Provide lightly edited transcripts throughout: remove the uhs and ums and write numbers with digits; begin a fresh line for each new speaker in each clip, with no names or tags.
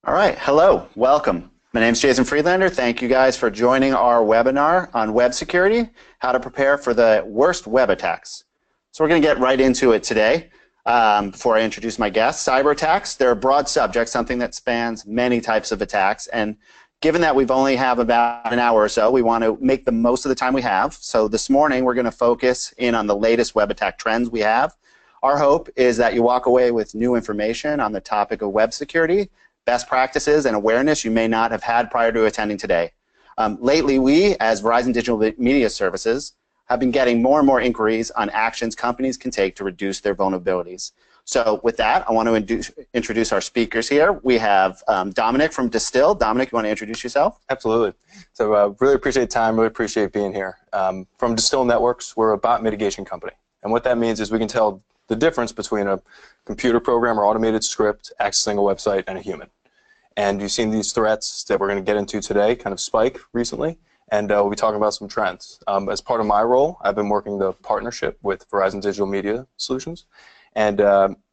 All right, hello, welcome. My name is Jason Friedlander. Thank you guys for joining our webinar on web security, how to prepare for the worst web attacks. So we're going to get right into it today. Before I introduce my guests, cyber attacks, they're a broad subject, something that spans many types of attacks. And given that we've only have about an hour or so, we want to make the most of the time we have. So this morning, we're going to focus in on the latest web attack trends we have. Our hope is that you walk away with new information on the topic of web security, best practices and awareness you may not have had prior to attending today. Lately, we, as Verizon Digital Media Services, have been getting more and more inquiries on actions companies can take to reduce their vulnerabilities. So with that, I want to introduce our speakers here. We have Dominick from Distil. Dominick, you want to introduce yourself?
Absolutely. So really appreciate the time, really appreciate being here. From Distil Networks, we're a bot mitigation company. And what that means is we can tell the difference between a computer program or automated script accessing a website and a human. And you've seen these threats that we're going to get into today kind of spike recently, and we'll be talking about some trends. As part of my role, I've been working the partnership with Verizon Digital Media Solutions, and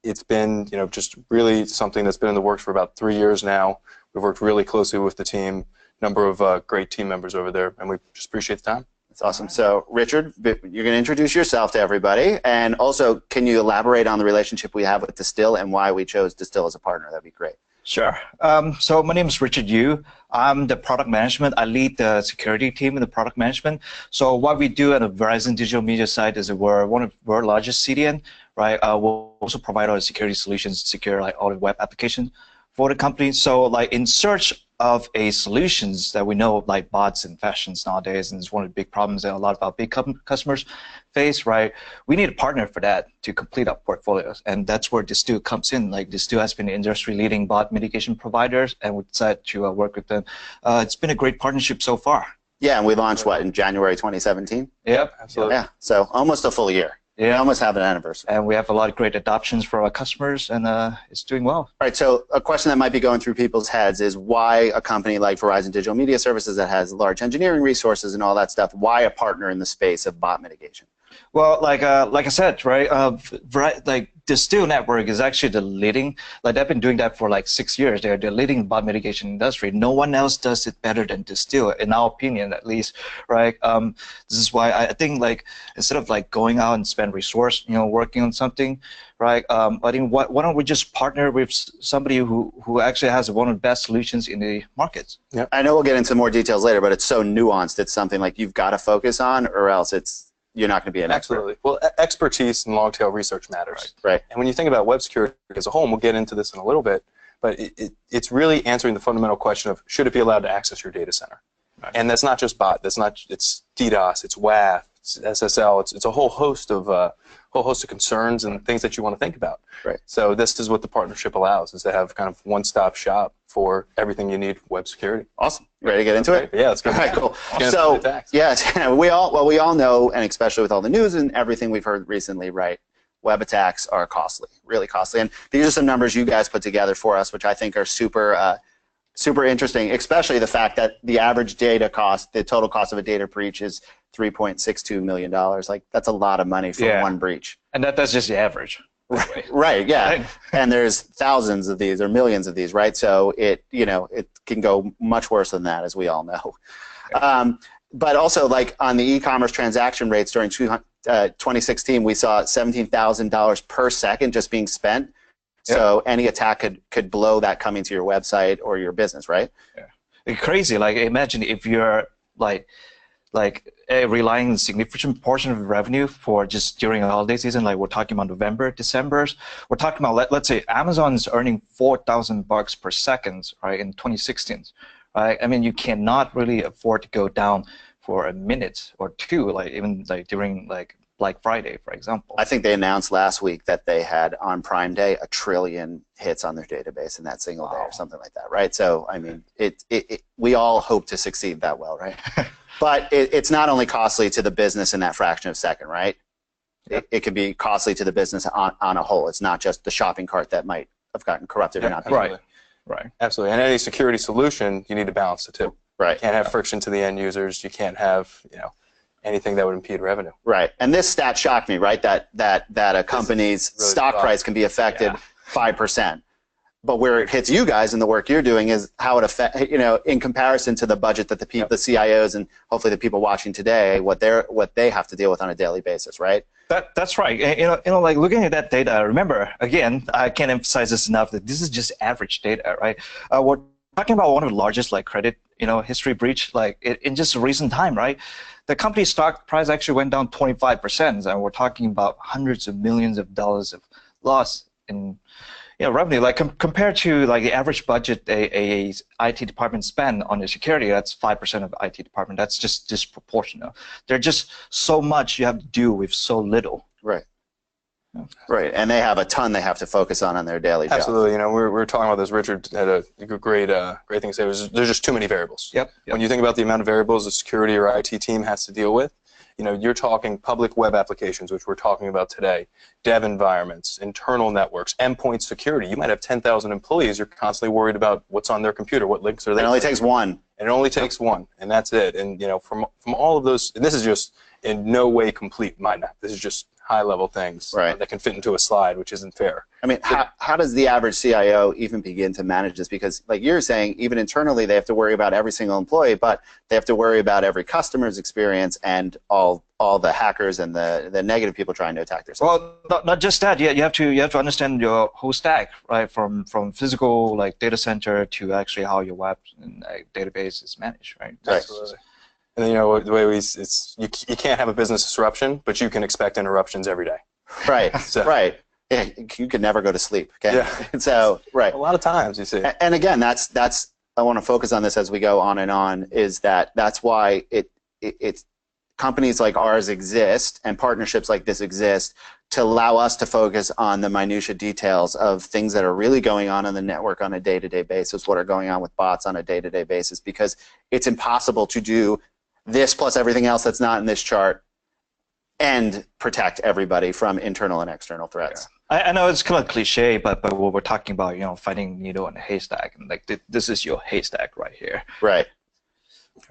it's been just really something that's been in the works for about 3 years now. We've worked really closely with the team, number of great team members over there, and we just appreciate the time.
That's awesome. So, Richard, you're going to introduce yourself to everybody, and also, can you elaborate on the relationship we have with Distil and why we chose Distil as a partner? That'd be great.
Sure. So my name is Richard Yu. I'm the product management. I lead the security team in the product management. So what we do at the Verizon Digital Media side is that we're one of the world's largest CDN, right? We'll also provide our security solutions to secure like all the web applications for the company. So like in search of a solutions that we know like bots and fashions nowadays, and it's one of the big problems that a lot of our big customers face, right? We need a partner for that to complete our portfolios, and that's where Distil comes in. Like Distil has been industry-leading bot mitigation providers, and we decided to work with them. It's been a great partnership so far.
Yeah, and we launched, what, in January 2017?
Yep.
Absolutely.
Yeah, so almost a full year.
Yeah.
We almost have an anniversary.
And we have a lot of great adoptions for our customers, and it's doing well.
All right, so a question that might be going through people's heads is why a company like Verizon Digital Media Services that has large engineering resources and all that stuff, why a partner in the space of bot mitigation?
Well, like I said, right? Like Distil Network is actually the leading. Like they've been doing that for like 6 years. They're the leading bot mitigation industry. No one else does it better than Distil, in our opinion, at least, right? This is why I think like instead of like going out and spend resource, working on something, right? I think why don't we just partner with somebody who actually has one of the best solutions in the markets?
Yeah, I know we'll get into more details later, but it's so nuanced. It's something like you've got to focus on, or else you're not going to be an expert.
Absolutely. Well, expertise and long-tail research matters.
Right.
And when you think about web security as a whole, and we'll get into this in a little bit, but it's really answering the fundamental question of should it be allowed to access your data center? Right. And that's not just bot. It's DDoS. It's WAF. It's SSL. It's a whole host of concerns and things that you want to think about.
Right.
So this is what the partnership allows: is to have kind of one-stop shop for everything you need web security.
Awesome. You ready to get into it?
Yeah, let's go.
All right, cool. So yeah, we all know, and especially with all the news and everything we've heard recently, right? Web attacks are costly, really costly. And these are some numbers you guys put together for us, which I think are super interesting, especially the fact that the average data cost, the total cost of a data breach is $3.62 million. Like, that's a lot of money for one breach.
And that's just the average.
Right, yeah. And there's thousands of these or millions of these, right? So it can go much worse than that, as we all know. But also, like on the e-commerce transaction rates during 2016, we saw $17,000 per second just being spent. So any attack could blow that coming to your website or your business, right?
Yeah. It's crazy. Like imagine if you're relying on a significant portion of revenue for just during a holiday season, like we're talking about November, December. We're talking about let's say Amazon is earning $4,000 per second, right, in 2016, right? I mean, you cannot really afford to go down for a minute or two, like even like during like Black Friday, for example.
I think they announced last week that they had on Prime Day 1 trillion hits on their database in that single day or something like that, right? So I mean, we all hope to succeed that well, right? But it's not only costly to the business in that fraction of a second, right?
Yep.
It could be costly to the business on a whole. It's not just the shopping cart that might have gotten corrupted or not.
Right.
Absolutely. And any security solution, you need to balance the two.
Right.
You can't have friction to the end users. You can't have anything that would impede revenue.
Right. And this stat shocked me, right? That a company's
really
stock price can be affected 5%. but where it hits you guys and the work you're doing is how it affects, in comparison to the budget that the people, the CIOs, and hopefully the people watching today, what they have to deal with on a daily basis, right?
That's right. Like looking at that data, remember, again, I can't emphasize this enough that this is just average data, right? We're talking about one of the largest credit, history breach, in just recent time, right? The company's stock price actually went down 25%, and we're talking about hundreds of millions of dollars of loss in revenue. Compared to the average budget a IT department spend on their security, that's 5% of the IT department. That's just disproportionate. There's just so much you have to do with so little.
Right. Yeah. Right, and they have a ton they have to focus on their daily job.
Absolutely. We're talking about this. Richard had a great thing to say. There's just too many variables.
Yep.
When you think about the amount of variables the security or IT team has to deal with, you're talking public web applications, which we're talking about today, dev environments, internal networks, endpoint security. You might have 10,000 employees. You're constantly worried about what's on their computer, what links are they.
It only takes one.
And it only takes one, and that's it. And from all of those, and this is just in no way complete mind map. This is just high-level things that can fit into a slide, which isn't fair.
I mean, how does the average CIO even begin to manage this? Because, like you're saying, even internally, they have to worry about every single employee, but they have to worry about every customer's experience and all the hackers and the negative people trying to attack their system.
Well, not just that. You have to understand your whole stack, right? From physical data center to actually how your web and database is managed, right?
Absolutely. And the way you can't have a business disruption, but you can expect interruptions every day.
Right. Right. Yeah, you could never go to sleep. Okay.
Yeah.
So right.
A lot of times you see.
And again, that's I want to focus on this as we go on and on. Is that's why it's companies like ours exist and partnerships like this exist to allow us to focus on the minutia details of things that are really going on the network on a day-to-day basis, what are going on with bots on a day-to-day basis, because it's impossible to do this plus everything else that's not in this chart and protect everybody from internal and external threats.
Yeah. I know it's kind of cliche, but what we're talking about, finding needle in a haystack, and this is your haystack right here.
Right.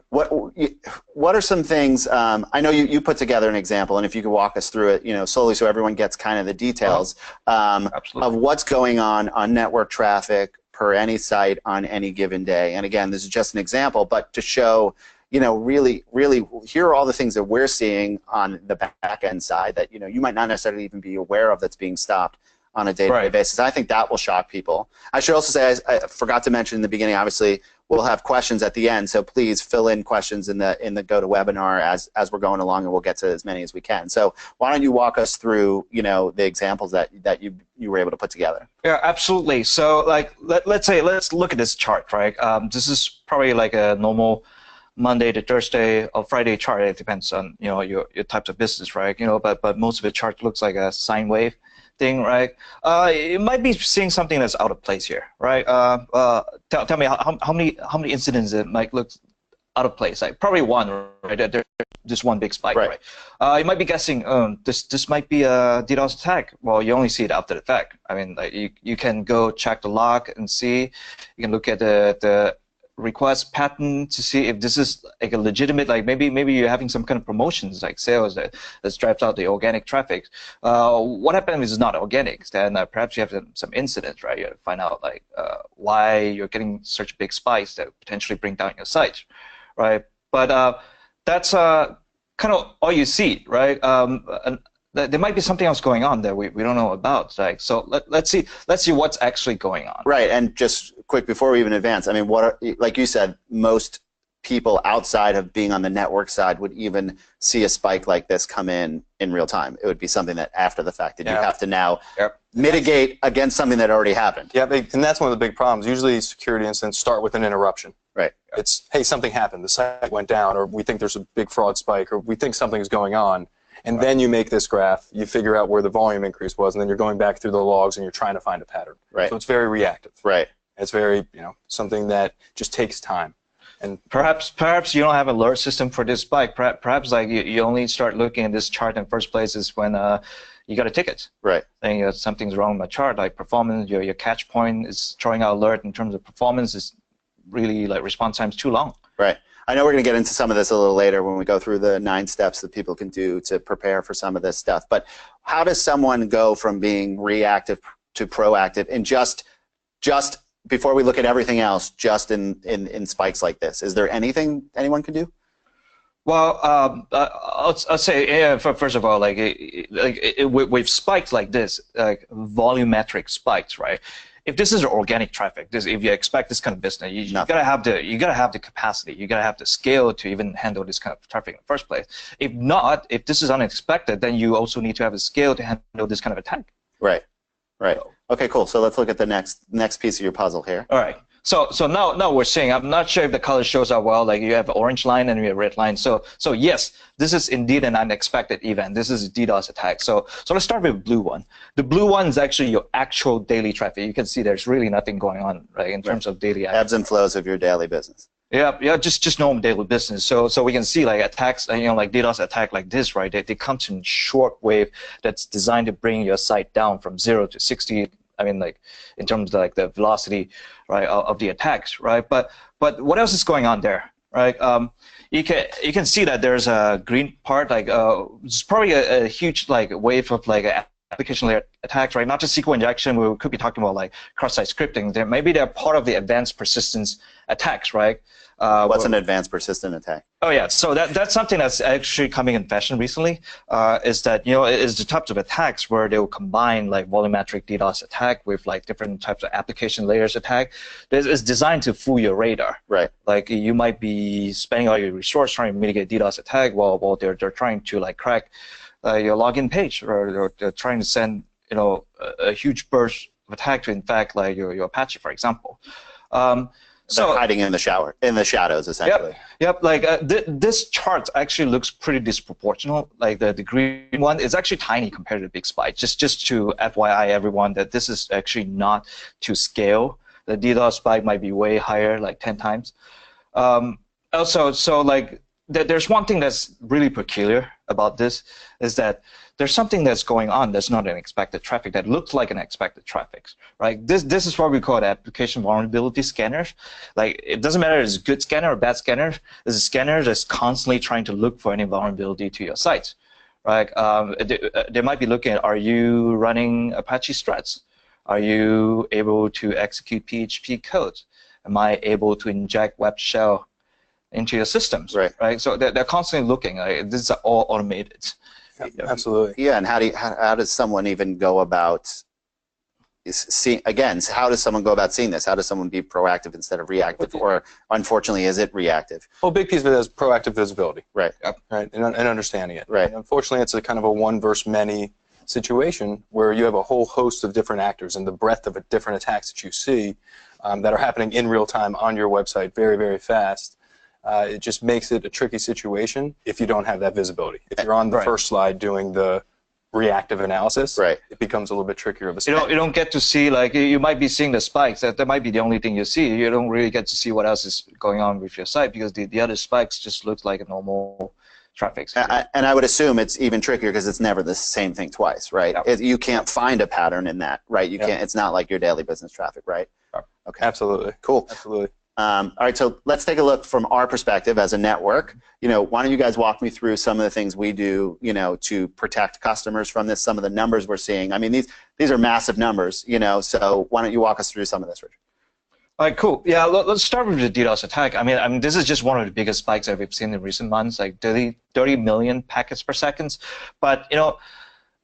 What are some things? I know you put together an example, and if you could walk us through it, slowly, so everyone gets kind of the details of what's going on network traffic per any site on any given day. And again, this is just an example, but to show, really, here are all the things that we're seeing on the back end side that you might not necessarily even be aware of that's being stopped on a day-to-day basis. I think that will shock people. I should also say, I forgot to mention in the beginning, obviously, we'll have questions at the end, so please fill in questions in the GoToWebinar as we're going along, and we'll get to as many as we can. So why don't you walk us through the examples that you were able to put together?
Yeah, absolutely. So let's look at this chart, right? This is probably like a normal Monday to Thursday or Friday chart. It depends on your types of business, right? But most of the chart looks like a sine wave thing, right? It might be seeing something that's out of place here, right? Tell me how many incidents it might look out of place. Probably one, right? There's just one big spike, right? You might be guessing, this might be a DDoS attack. Well, you only see it after the fact. I mean, you can go check the log and see. You can look at the request pattern to see if this is a legitimate, maybe you're having some kind of promotions like sales that drives out the organic traffic. What happens is not organic, then perhaps you have some incidents, right? You have to find out why you're getting such big spikes that potentially bring down your site, right? But that's kind of all you see, right? There might be something else going on that we don't know about. So let's see what's actually going on.
Right, and just quick before we even advance, I mean, like you said, most people outside of being on the network side would even see a spike like this come in real time. It would be something that after the fact that you have to now mitigate against something that already happened.
Yeah, and that's one of the big problems. Usually security incidents start with an interruption.
Right.
It's, hey, something happened, the site went down, or we think there's a big fraud spike, or we think something's going on. And then you make this graph, you figure out where the volume increase was, and then you're going back through the logs and you're trying to find a pattern.
Right.
So it's very reactive.
Right.
It's very, something that just takes time. And
perhaps you don't have an alert system for this spike. Perhaps you only start looking at this chart in the first place is when you got a ticket.
Right.
Saying something's wrong with my chart, like performance, your catch point is throwing out alert in terms of performance is really response time's too long.
Right. I know we're going to get into some of this a little later when we go through the 9 steps that people can do to prepare for some of this stuff. But how does someone go from being reactive to proactive in just just before we look at everything else, just in spikes like this, is there anything anyone can do?
Well, I'll say, yeah, first of all, with spikes like this, like volumetric spikes, right? If this is organic traffic, if you expect this kind of business, you gotta have the capacity, you gotta have the scale to even handle this kind of traffic in the first place. If not, if this is unexpected, then you also need to have a scale to handle this kind of attack.
Right. Okay, cool. So let's look at the next piece of your puzzle here.
All right. So now we're seeing, I'm not sure if the color shows up well, like you have an orange line and you have a red line. So yes, this is indeed an unexpected event. This is a DDoS attack. So let's start with the blue one. The blue one is actually your actual daily traffic. You can see there's really nothing going on, right, in terms of daily
ebbs and flows of your daily business.
Yeah, just normal daily business. So we can see like attacks, like DDoS attack like this, right? They come in short wave that's designed to bring your site down from 0 to 60. I mean, like in terms of like the velocity, right, of the attacks, right? But what else is going on there, right? You can see that there's a green part, like it's probably a huge like wave of like application layer attacks, right? Not just SQL injection. We could be talking about like cross-site scripting. Maybe they're part of the advanced persistence attacks, right?
What's an advanced persistent attack?
Oh yeah, so that's something that's actually coming in fashion recently. Is that is the types of attacks where they will combine like volumetric DDoS attack with like different types of application layers attack. It's designed to fool your radar.
Right. Like
you might be spending all your resource trying to mitigate DDoS attack while they're trying to like crack your login page, or they're trying to send a huge burst of attack to infect like your Apache, for example.
So hiding in the shadows, essentially.
Yep. Like this chart actually looks pretty disproportional. Like the green one is actually tiny compared to the big spike. Just to FYI everyone that this is actually not to scale. The DDoS spike might be way higher, like 10 times. Also, so like there's one thing that's really peculiar about this is that there's something that's going on that's not unexpected traffic that looks like an expected traffic, right? This is what we call application vulnerability scanners. Like it doesn't matter if it's a good scanner or bad scanner. There's a scanner that's constantly trying to look for any vulnerability to your site, right? They might be looking at, are you running Apache threads? Are you able to execute PHP code? Am I able to inject web shell into your systems? Right. So they're constantly looking. This is all automated.
Absolutely.
Yeah, and how does someone even go about how does someone go about seeing this? How does someone be proactive instead of reactive? Or unfortunately, is it reactive?
Well, a big piece of it is proactive visibility.
Right.
Right. And understanding it.
Right.
And unfortunately, it's a kind of a one versus many situation where you have a whole host of different actors, and the breadth of different attacks that you see that are happening in real time on your website very, very fast. It just makes it a tricky situation if you don't have that visibility. If you're on the first slide doing the reactive analysis, it becomes a little bit trickier of a scan.
You don't get to see, like, you might be seeing the spikes. That might be the only thing you see. You don't really get to see what else is going on with your site because the other spikes just look like a normal traffic.
And I would assume it's even trickier because it's never the same thing twice, right? You can't find a pattern in that, right? You can't. It's not like your daily business traffic, right?
Okay. Absolutely.
Cool.
Absolutely.
All right, so let's take a look from our perspective as a network. Why don't you guys walk me through some of the things we do, to protect customers from this, some of the numbers we're seeing. I mean, these are massive numbers, so why don't you walk us through some of this, Richard?
All right, cool. Yeah, let's start with the DDoS attack. I mean, this is just one of the biggest spikes that we've seen in recent months, like 30 million packets per second. But,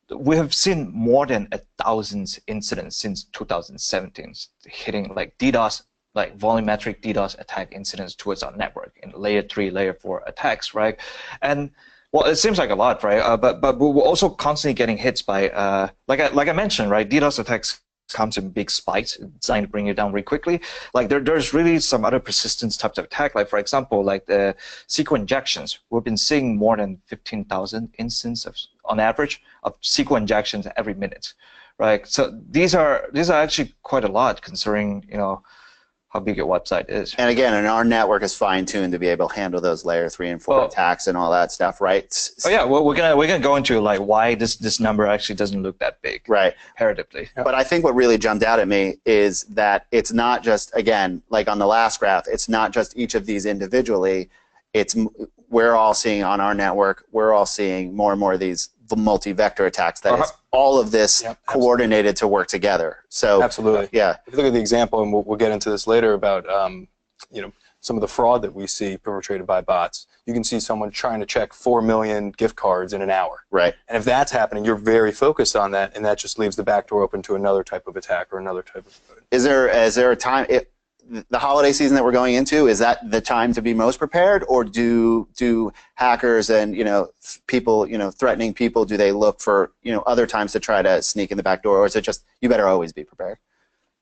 we have seen more than 1,000 incidents since 2017 hitting like DDoS, like volumetric DDoS attack incidents towards our network in layer 3, layer 4 attacks, right? And well, it seems like a lot, right? But we're also constantly getting hits by, like I mentioned, right? DDoS attacks comes in big spikes, designed to bring you down really quickly. Like there's really some other persistence types of attack. Like for example, like the SQL injections. We've been seeing more than 15,000 instances on average of SQL injections every minute, right? So these are actually quite a lot considering how big your website is.
And again, and our network is fine-tuned to be able to handle those layer 3 and 4 attacks and all that stuff, right?
Oh yeah, well, we're gonna go into like why this number actually doesn't look that big,
right?
Comparatively.
But I think what really jumped out at me is that it's not just, again, like on the last graph, it's not just each of these individually. We're all seeing on our network, we're all seeing more and more of these multi-vector attacks. That is all of this coordinated to work together. So
absolutely,
yeah.
If you look at the example, and we'll get into this later about some of the fraud that we see perpetrated by bots. You can see someone trying to check 4 million gift cards in an hour.
Right.
And if that's happening, you're very focused on that, and that just leaves the back door open to another type of attack or another type of.
Is there a time? The holiday season that we're going into, is that the time to be most prepared, or do hackers and people threatening people, do they look for other times to try to sneak in the back door, or is it just you better always be prepared?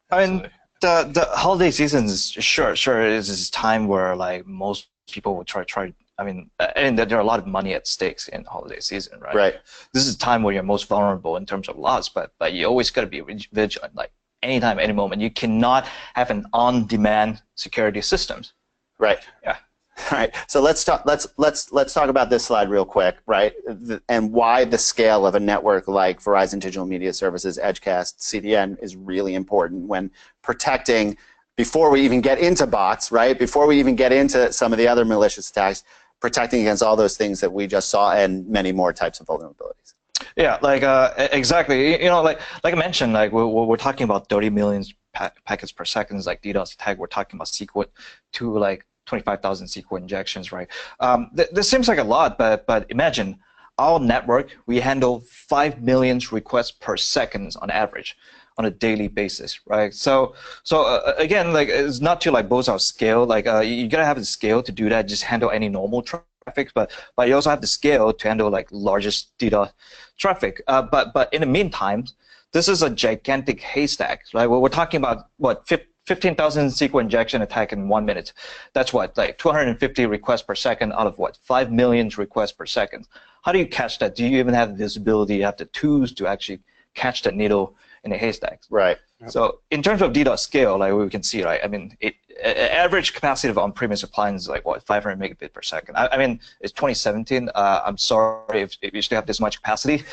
I mean, the holiday season is sure is this time where like most people will try. I mean, and there are a lot of money at stakes in holiday season, right?
Right.
This is the time where you're most vulnerable in terms of loss, but you always got to be vigilant, like anytime, any moment. You cannot have an on-demand security systems.
Right.
Yeah.
All right. So let's talk about this slide real quick, right? And why the scale of a network like Verizon Digital Media Services, Edgecast, CDN is really important when protecting, before we even get into bots, right? Before we even get into some of the other malicious attacks, protecting against all those things that we just saw and many more types of vulnerabilities.
Yeah, like exactly. Like I mentioned, like we're talking about 30 million packets per second, like DDoS attack. We're talking about SQL to like 25,000 SQL injections, right? This seems like a lot, but imagine our network, we handle 5 million requests per second on average, on a daily basis, right? So again, like it's not to like boast our scale. Like you gotta have the scale to do that. Just handle any normal traffic, but you also have the scale to handle like largest DDoS traffic. But in the meantime, this is a gigantic haystack, right? We're talking about what 15,000 SQL injection attack in 1 minute. That's what, like 250 requests per second out of what, 5 million requests per second. How do you catch that? Do you even have visibility? You have the tools to actually catch the needle in the haystack.
Right.
So in terms of DDoS scale, like we can see, right? I mean, average capacity of on-premise appliance is like what, 500 megabit per second. I mean, it's 2017. I'm sorry if you still have this much capacity,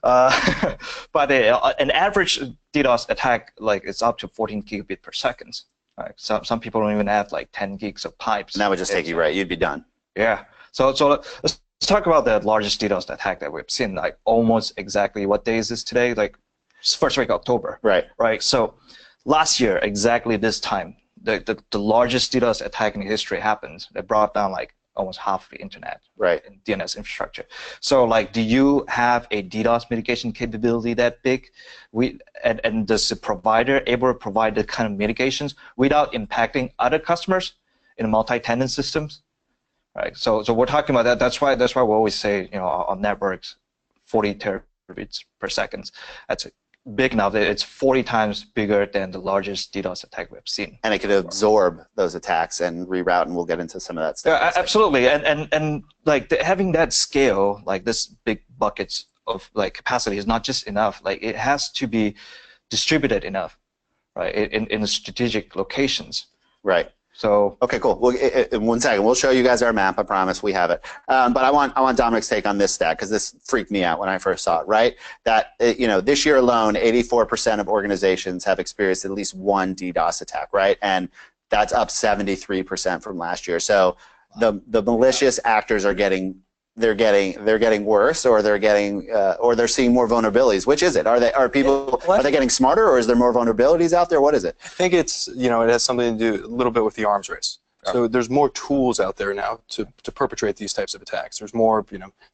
but an average DDoS attack, like it's up to 14 gigabit per second. Right? Some people don't even have like 10 gigs of pipes.
And that would just take you right. You'd be done.
Yeah. So let's talk about the largest DDoS attack that we've seen. Like almost exactly what day is this today? Like first week of October. Right. Right. So last year, exactly this time, the largest DDoS attack in history happened. That brought down like almost half the internet. Right. In DNS infrastructure. So like, do you have a DDoS mitigation capability that big? And does the provider able to provide the kind of mitigations without impacting other customers in multi-tenant systems? Right. So we're talking about that. That's why we always say, on networks, 40 terabits per second. That's big enough that it's 40 times bigger than the largest DDoS attack we've seen. And
it could absorb those attacks and reroute, and we'll get into some of that stuff.
Yeah, absolutely. And like having that scale, like this big buckets of like capacity is not just enough. Like it has to be distributed enough, right? In the strategic locations.
Right.
So
okay, cool. Well, in 1 second, we'll show you guys our map. I promise we have it. But I want Dominick's take on this stat because this freaked me out when I first saw it. Right, that this year alone, 84% of organizations have experienced at least one DDoS attack. Right, and that's up 73% from last year. So the malicious actors are getting worse, or they're seeing more vulnerabilities. Which is it? Are they getting smarter, or is there more vulnerabilities out there? What is it?
I think it's it has something to do a little bit with the arms race. So there's more tools out there now to perpetrate these types of attacks. There's more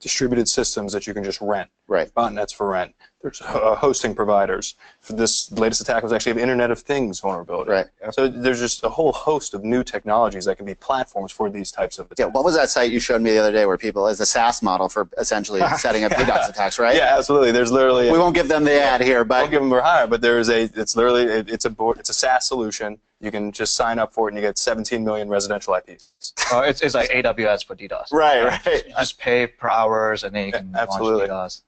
distributed systems that you can just rent. Right. Botnets for rent. There's hosting providers. For this latest attack was actually an Internet of Things vulnerability. Right. So there's just a whole host of new technologies that can be platforms for these types of attacks.
Yeah. What was that site you showed me the other day where people, as a SaaS model for essentially setting up DDoS attacks, right?
Yeah, absolutely. There's literally.
We won't give them the ad here, but
we'll give them a hire. But there's it's literally it's a SaaS solution. You can just sign up for it, and you get 17 million residential IPs.
Oh, it's like AWS for DDoS.
Right.
You just pay per hours, and then you can launch DDoS.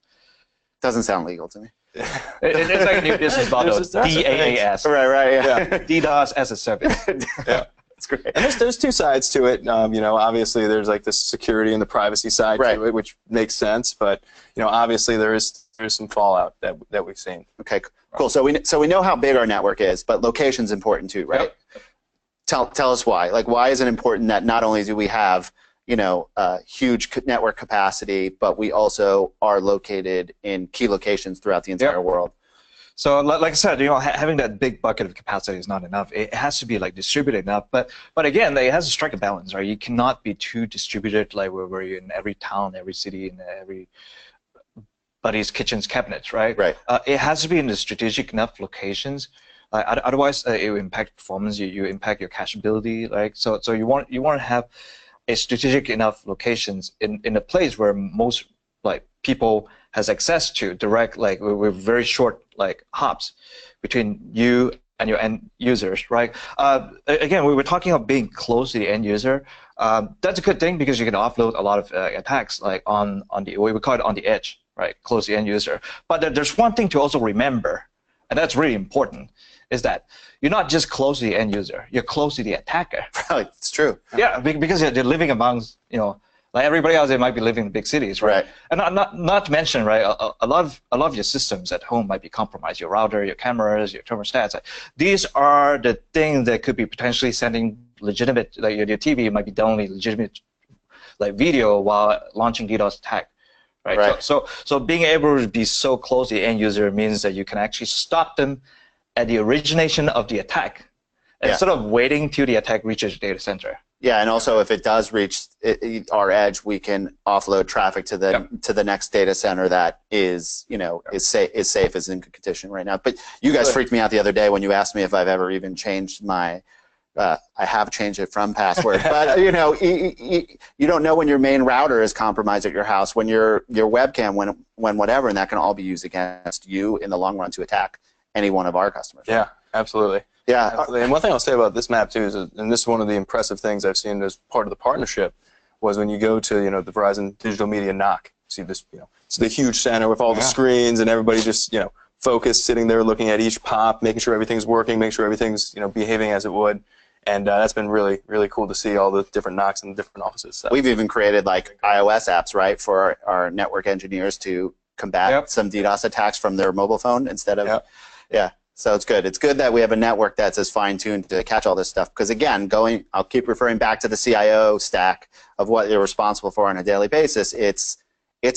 Doesn't sound legal to me.
It's like a new business model. DAAS.
Right. Yeah.
DDoS as a service.
Yeah. That's great. And there's two sides to it. Obviously there's like the security and the privacy side to it, which makes sense. But obviously there's some fallout that we've seen.
Okay. Cool. So we know how big our network is, but location's important too, right? Yep. Tell us why. Like, why is it important that not only do we have huge network capacity, but we also are located in key locations throughout the entire world.
So, like I said, having that big bucket of capacity is not enough. It has to be like distributed enough. But again, it has to strike a balance, right? You cannot be too distributed, like where you're in every town, every city, in everybody's kitchen's cabinets, right?
Right.
It has to be in the strategic enough locations. Otherwise, it will impact performance. You impact your cacheability, like so. So you want to have a strategic enough locations in a place where most people has access to direct, with very short hops between you and your end users, right? Again, we were talking about being close to the end user. That's a good thing because you can offload a lot of attacks on the, we call it on the edge, right? Close to the end user. But there's one thing to also remember, and that's really important, is that you're not just close to the end user, you're close to the attacker.
Right, it's true.
Yeah, because they're living amongst, like everybody else, they might be living in big cities, right? And not to mention, right, a lot of your systems at home might be compromised. Your router, your cameras, your thermostats. These are the things that could be potentially sending legitimate, like your TV might be downloading legitimate video while launching DDoS attack. Right. So being able to be so close to the end user means that you can actually stop them at the origination of the attack, instead of waiting till the attack reaches the data center. Yeah,
and also if it does reach our edge, we can offload traffic to the next data center that is is safe, is in good condition right now. But you guys freaked me out the other day when you asked me if I've ever even changed my. I have changed it from password, but you don't know when your main router is compromised at your house, when your webcam, when whatever, and that can all be used against you in the long run to attack any one of our customers.
Yeah, absolutely.
Yeah,
absolutely. And one thing I'll say about this map too is, and this is one of the impressive things I've seen as part of the partnership, was when you go to the Verizon Digital Media NOC. See this, it's the huge center with all the screens and everybody just focused, sitting there looking at each pop, making sure everything's working, making sure everything's behaving as it would. And that's been really, really cool to see all the different NOCs in the different offices. So.
We've even created iOS apps, right, for our network engineers to combat some DDoS attacks from their mobile phone instead of, So it's good. It's good that we have a network that's as fine-tuned to catch all this stuff. Because again, I'll keep referring back to the CIO stack of what you're responsible for on a daily basis. It's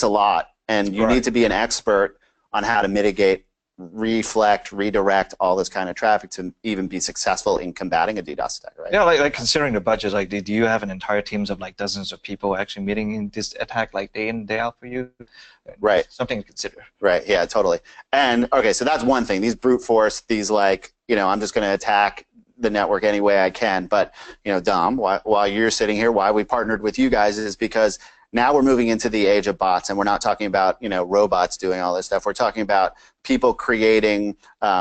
a lot, and you need to be an expert on how to mitigate, reflect, redirect all this kind of traffic to even be successful in combating a DDoS attack, right?
Yeah, like considering the budget, do you have an entire teams of dozens of people actually meeting in this attack day in, day out for you?
Right.
Something to consider.
Right, yeah, totally. And okay, so that's one thing. These brute force, these I'm just going to attack the network any way I can. But, Dom, while you're sitting here, why we partnered with you guys is because now we're moving into the age of bots, and we're not talking about robots doing all this stuff. We're talking about people creating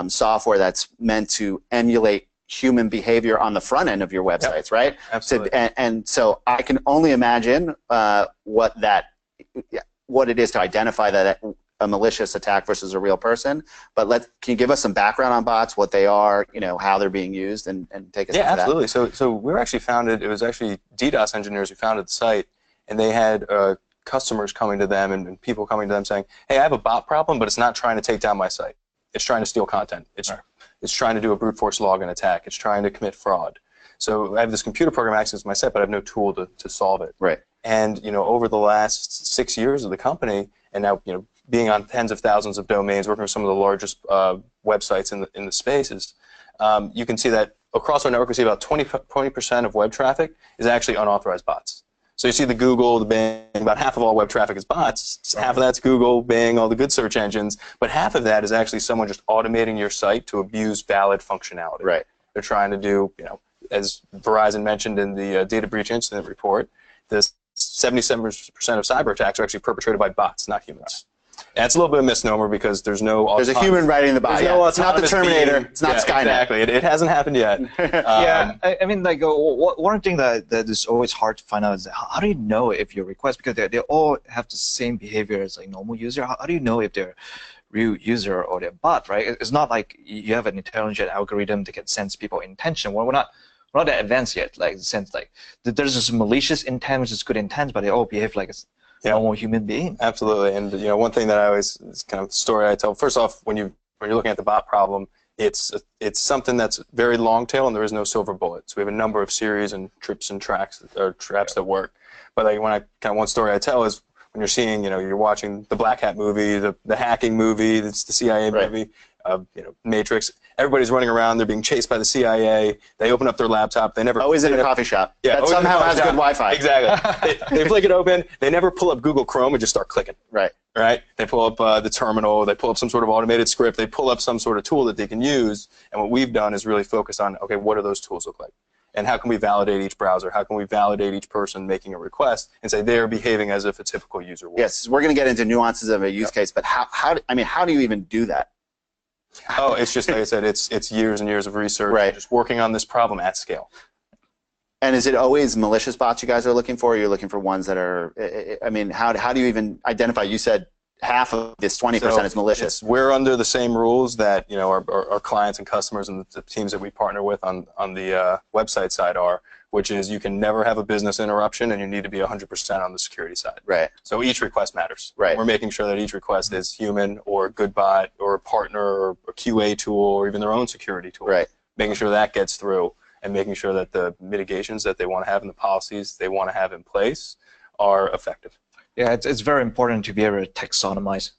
software that's meant to emulate human behavior on the front end of your websites, right?
Absolutely.
And so I can only imagine what it is to identify that a malicious attack versus a real person. But can you give us some background on bots, what they are, how they're being used, and take us into that?
Yeah, absolutely. So we were actually founded. It was actually DDoS engineers who founded the site. And they had customers coming to them and people coming to them saying, hey, I have a bot problem, but it's not trying to take down my site. It's trying to steal content. It's trying to do a brute force login attack. It's trying to commit fraud. So I have this computer program access to my site, but I have no tool to solve it.
Right.
And over the last 6 years of the company, and now being on tens of thousands of domains, working with some of the largest websites in the spaces, you can see that across our network we see about 20% of web traffic is actually unauthorized bots. So you see the Google, the Bing, about half of all web traffic is bots. Half of that's Google, Bing, all the good search engines. But half of that is actually someone just automating your site to abuse valid functionality.
Right.
They're trying to do, as Verizon mentioned in the data breach incident report, this 77% of cyber attacks are actually perpetrated by bots, not humans. And it's a little bit of a misnomer because there's no.
There's a human writing the bot. It's not the Terminator. It's not Skynet.
Exactly. It hasn't happened yet.
I mean, one thing that is always hard to find out is how do you know if your request, because they all have the same behavior as normal user. How do you know if they're real user or they're bot, right? It's not like you have an intelligent algorithm that can sense people's intention. We're not that advanced yet. There's this malicious intent, which is good intent, but they all behave like it's normal human being.
Absolutely, and one thing that I always, it's kind of the story I tell. First off, when you're looking at the bot problem, it's something that's very long tail, and there is no silver bullet. So we have a number of series and trips and tracks or traps that work. But like one story I tell is when you're seeing, you're watching the Black Hat movie, the hacking movie, it's the CIA movie, Matrix. Everybody's running around. They're being chased by the CIA. They open up their laptop. They never
always in a coffee shop.
Yeah,
that somehow has good Wi-Fi.
Exactly. they flick it open. They never pull up Google Chrome and just start clicking.
Right.
Right. They pull up the terminal. They pull up some sort of automated script. They pull up some sort of tool that they can use. And what we've done is really focus on, okay, what do those tools look like? And how can we validate each browser? How can we validate each person making a request and say they're behaving as if a typical user would?
Yes, we're going to get into nuances of a use case, but how do you even do that?
Oh, it's just like I said, it's years and years of research,
right.
Just working on this problem at scale.
And is it always malicious bots you guys are looking for? Or you're looking for ones that are, how do you even identify? You said half of this 20% is malicious.
We're under the same rules that our clients and customers and the teams that we partner with on the website side are, which is you can never have a business interruption and you need to be 100% on the security side.
Right.
So each request matters.
Right.
We're making sure that each request is human or a good bot or a partner or a QA tool or even their own security tool.
Right.
Making sure that gets through and making sure that the mitigations that they want to have and the policies they want to have in place are effective.
Yeah, it's very important to be able to taxonomize,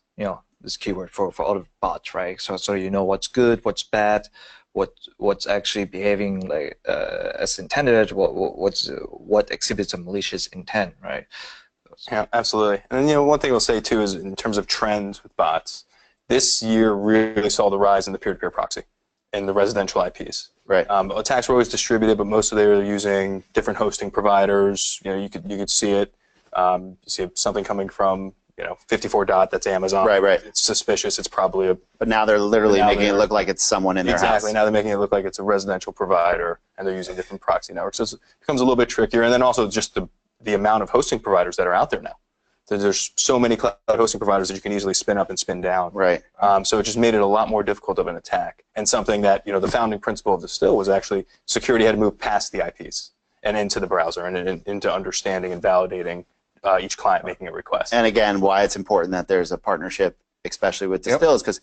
this keyword for all the bots, right? So you know what's good, what's bad, what's actually behaving like as intended, what exhibits a malicious intent, right?
Yeah, absolutely. And then one thing I'll say too is in terms of trends with bots, this year really saw the rise in the peer-to-peer proxy and the residential IPs.
Right.
Attacks were always distributed, but most of them are using different hosting providers. You could see it. You see something coming from 54 dot, that's Amazon.
Right.
It's suspicious. It's probably a.
But now they're literally making it look like it's someone in their house.
Exactly. Now they're making it look like it's a residential provider, and they're using different proxy networks. So it becomes a little bit trickier. And then also just the amount of hosting providers that are out there now. There's so many cloud hosting providers that you can easily spin up and spin down.
Right.
So it just made it a lot more difficult of an attack. And something that the founding principle of Distil was actually security had to move past the IPs and into the browser and into understanding and validating each client making a request.
And again, why it's important that there's a partnership, especially with Distil, is because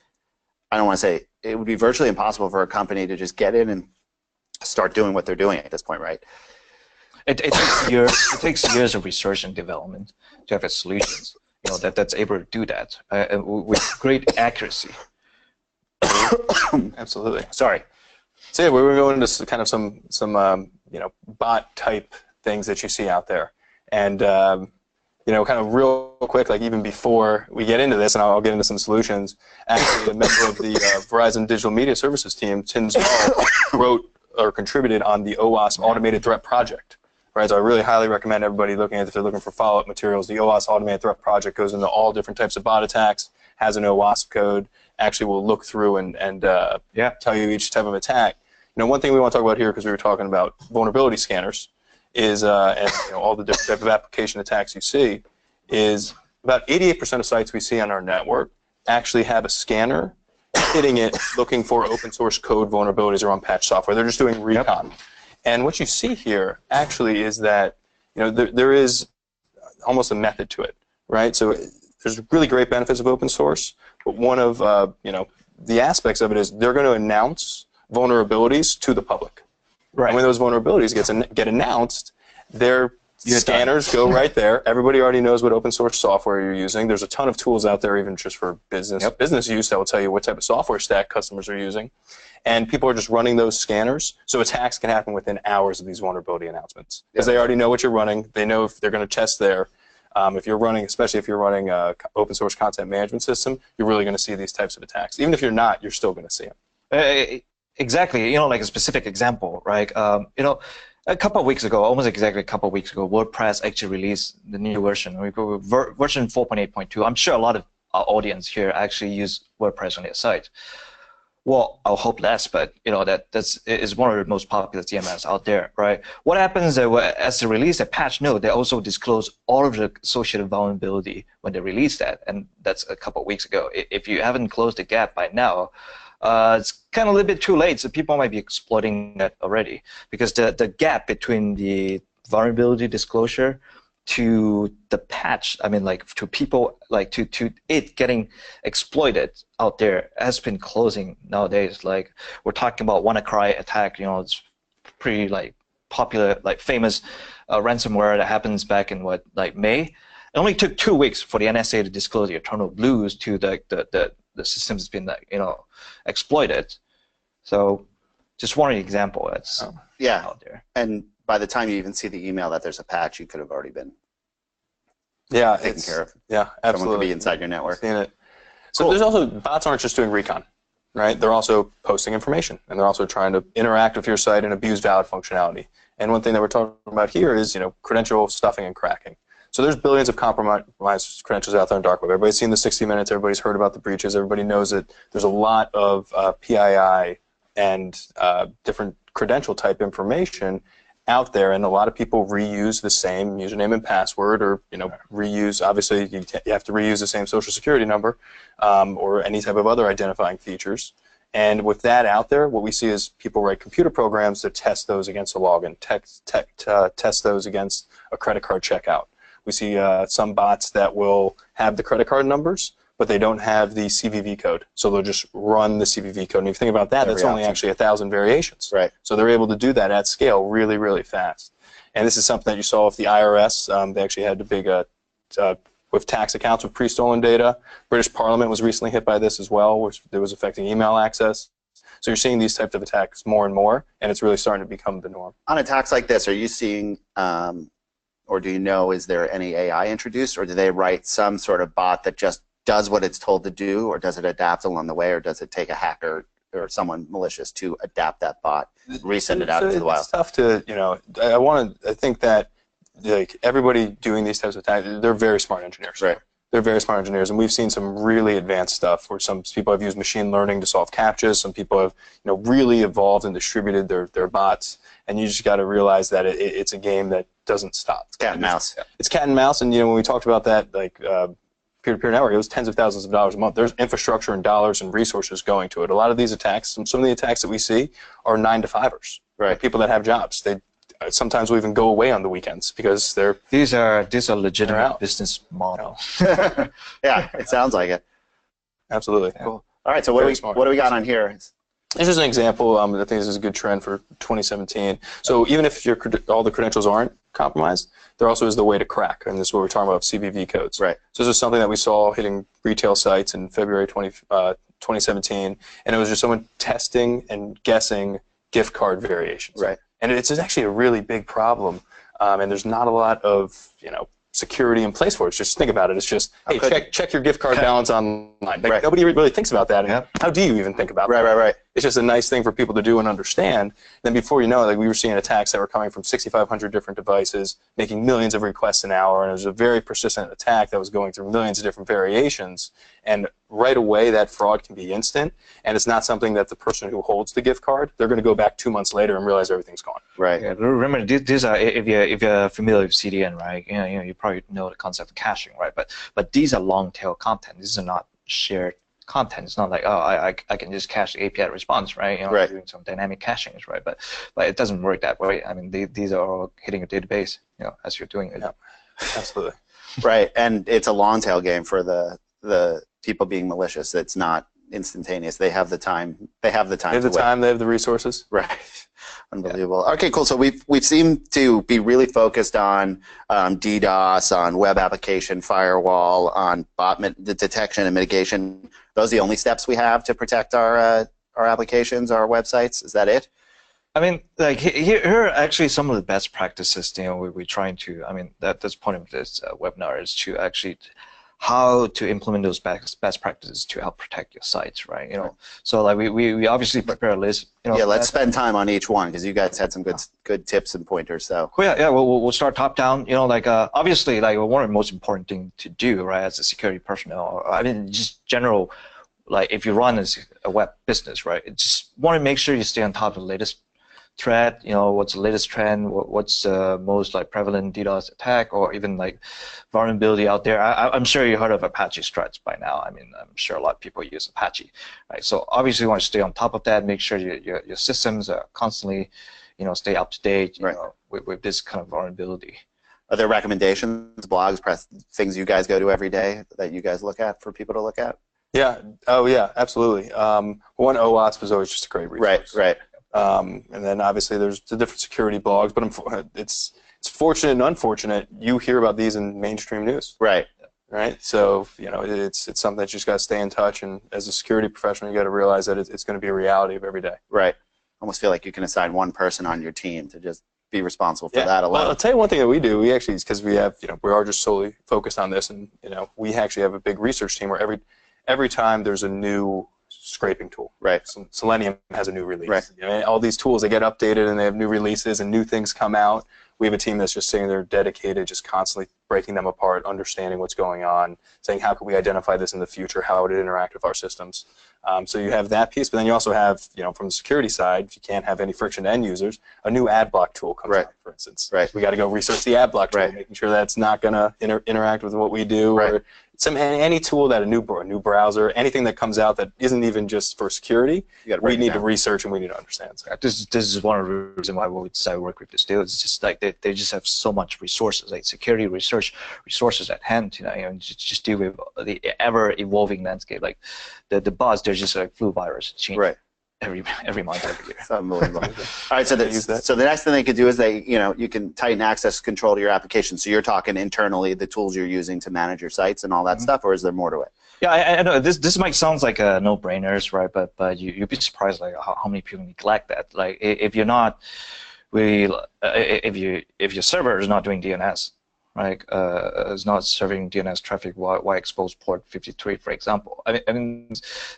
I don't want to say it would be virtually impossible for a company to just get in and start doing what they're doing at this point, right?
It takes years. It takes years of research and development to have a solutions, that's able to do that with great accuracy.
Absolutely.
Sorry.
So yeah, we're going into kind of some bot type things that you see out there, and kind of real quick, like even before we get into this, and I'll get into some solutions. Actually, a member of the Verizon Digital Media Services team, Tim Small, wrote or contributed on the OWASP Automated Threat Project. Right, so I really highly recommend everybody looking at it if they're looking for follow-up materials. The OWASP Automated Threat Project goes into all different types of bot attacks, has an OWASP code, actually will look through and tell you each type of attack. One thing we want to talk about here, because we were talking about vulnerability scanners, is and all the different type of application attacks you see, is about 88% of sites we see on our network actually have a scanner hitting it, looking for open source code vulnerabilities or unpatched software. They're just doing recon. Yep. And what you see here actually is that there is almost a method to it, right? So there's really great benefits of open source, but one of the aspects of it is they're going to announce vulnerabilities to the public. Right. And when those vulnerabilities get announced, their scanners go right there. Everybody already knows what open source software you're using. There's a ton of tools out there, even just for business use, that will tell you what type of software stack customers are using. And people are just running those scanners, so attacks can happen within hours of these vulnerability announcements. Because they already know what you're running. They know if they're going to test there. If you're running, especially if you're running an open source content management system, you're really going to see these types of attacks. Even if you're not, you're still going to see them.
Exactly. Like a specific example, right? A couple of weeks ago, almost exactly a couple of weeks ago, WordPress actually released the new version. We go version 4.8.2. I'm sure a lot of our audience here actually use WordPress on their site. Well, I'll hope less, but that's is one of the most popular CMS out there, right? What happens as they release a patch note, they also disclose all of the associated vulnerability when they release that, and that's a couple of weeks ago. If you haven't closed the gap by now, it's kind of a little bit too late, so people might be exploiting that already, because the gap between the vulnerability disclosure to the patch, I mean, like to people, like to it getting exploited out there has been closing nowadays. Like we're talking about WannaCry attack, it's pretty like popular, like famous ransomware that happens back in what, like May. It only took 2 weeks for the NSA to disclose the eternal blues to the system's been like, exploited. So just one example that's out there.
And by the time you even see the email that there's a patch, you could have already been taken care of.
Yeah, absolutely.
Someone could be inside your network.
Seen it. So there's also, bots aren't just doing recon, right? They're also posting information, and they're also trying to interact with your site and abuse valid functionality. And one thing that we're talking about here is, credential stuffing and cracking. So there's billions of compromised credentials out there in dark web. Everybody's seen the 60 Minutes. Everybody's heard about the breaches. Everybody knows that there's a lot of PII and different credential type information out there, and a lot of people reuse the same username and password, or reuse. Obviously, you have to reuse the same social security number or any type of other identifying features. And with that out there, what we see is people write computer programs that test those against a login, test those against a credit card checkout. We see some bots that will have the credit card numbers, but they don't have the CVV code. So they'll just run the CVV code. And if you think about that, that's only actually 1,000 variations.
Right.
So they're able to do that at scale really, really fast. And this is something that you saw with the IRS. They actually had a big, with tax accounts with pre-stolen data. British Parliament was recently hit by this as well, which it was affecting email access. So you're seeing these types of attacks more and more, and it's really starting to become the norm.
On attacks like this, are you seeing, or do you know, is there any AI introduced, or do they write some sort of bot that just does what it's told to do, or does it adapt along the way, or does it take a hacker or someone malicious to adapt that bot, resend it out into the wild?
It's tough to, I think that like everybody doing these types of attacks, they're very smart engineers.
Right.
They're very smart engineers, and we've seen some really advanced stuff where some people have used machine learning to solve CAPTCHAs. Some people have, really evolved and distributed their bots, and you just got to realize that it's a game that doesn't stop.
It's cat and mouse.
It's cat and mouse, and when we talked about that, like peer-to-peer network, it was tens of thousands of dollars a month. There's infrastructure and dollars and resources going to it. A lot of these attacks, some of the attacks that we see are 9-to-5ers.
Right.
Like people that have jobs. They sometimes will even go away on the weekends because they're
these are legitimate business model.
Yeah, it sounds like it.
Absolutely.
Yeah. Cool. All right, so what do we got on here?
This is an example. I think this is a good trend for 2017. So even if all the credentials aren't compromised, there also is the way to crack, and this is what we're talking about, CVV codes.
Right.
So this is something that we saw hitting retail sites in February 2017, and it was just someone testing and guessing gift card variations.
Right.
And it's actually a really big problem, and there's not a lot of security in place for it. Just think about it. It's just, hey, check your gift card balance online. Like, nobody really thinks about that. And how do you even think about that?
Right.
It's just a nice thing for people to do and understand. Then before you know it, like, we were seeing attacks that were coming from 6,500 different devices, making millions of requests an hour, and it was a very persistent attack that was going through millions of different variations. And right away, that fraud can be instant, and it's not something that the person who holds the gift card, they're going to go back 2 months later and realize everything's gone.
Right.
Yeah, remember, these are, if you're familiar with CDN, right? You probably know the concept of caching, right? But these are long tail content. These are not shared content. It's not like, oh, I can just cache the API response, right? Doing some dynamic cachings, right? But it doesn't work that way. I mean, these are all hitting a database, as you're doing it.
Yeah, absolutely.
Right, and it's a long tail game for the people being malicious. It's not instantaneous. They have the time. They have the time.
They have the time. They have the resources.
Right. Unbelievable. Yeah. Okay, cool. So we've seemed to be really focused on DDoS, on web application firewall, on bot detection and mitigation. Those are the only steps we have to protect our applications, our websites. Is that it?
I mean, like here are actually some of the best practices. We're trying to. I mean, that's the point of this webinar, is to actually how to implement those best practices to help protect your sites, right? So like we obviously prepare a list.
Yeah, let's spend time on each one, because you guys had some good tips and pointers. So
yeah, we'll start top down. Obviously, like one of the most important thing to do, right, as a security personnel. I mean, just general, like if you run a web business, right, just want to make sure you stay on top of the latest threat, what's the latest trend, what's the most like prevalent DDoS attack, or even like vulnerability out there. I'm sure you heard of Apache Struts by now. I mean, I'm sure a lot of people use Apache, right? So obviously you want to stay on top of that, make sure your systems are constantly, stay up to date, with this kind of vulnerability.
Are there recommendations, blogs, things you guys go to every day that you guys look at for people to look at?
Yeah. Oh, yeah. Absolutely. One, OWASP is always just a great resource.
Right.
And then obviously there's the different security blogs, but it's fortunate and unfortunate. You hear about these in mainstream news.
Right.
So it's something that you just got to stay in touch, and as a security professional, you got to realize that it's going to be a reality of every day.
Right. Almost feel like you can assign one person on your team to just be responsible for that alone.
Well, I'll tell you one thing that we do. We actually, because we have, we are just solely focused on this, and we actually have a big research team where every time there's a new scraping tool.
Right.
Selenium has a new release.
Right.
All these tools, they get updated and they have new releases and new things come out. We have a team that's just sitting there dedicated, just constantly breaking them apart, understanding what's going on, saying how can we identify this in the future, how would it interact with our systems. So you have that piece, but then you also have, from the security side, if you can't have any friction to end users, a new ad block tool comes out, for instance.
Right.
We got to go research the ad block tool, making sure that's not going to interact with what we do.
Right.
Or any tool that a new browser, anything that comes out that isn't even just for security, we need to research and we need to understand. So.
This is one of the reasons why we decided to work with Distil. It's just like they just have so much resources, like security resources at hand. Just deal with the ever-evolving landscape. Like the buzz, there's just like flu virus change every month, every year.
It's unbelievable. All right, so the next thing they could do is you can tighten access control to your application. So you're talking internally, the tools you're using to manage your sites and all that stuff, or is there more to it?
Yeah, I know this might sound like a no-brainers, right? But you'd be surprised like how many people neglect that. Like if you're not if your server is not doing DNS, right? Is not serving DNS traffic while exposed port 53, for example. I mean,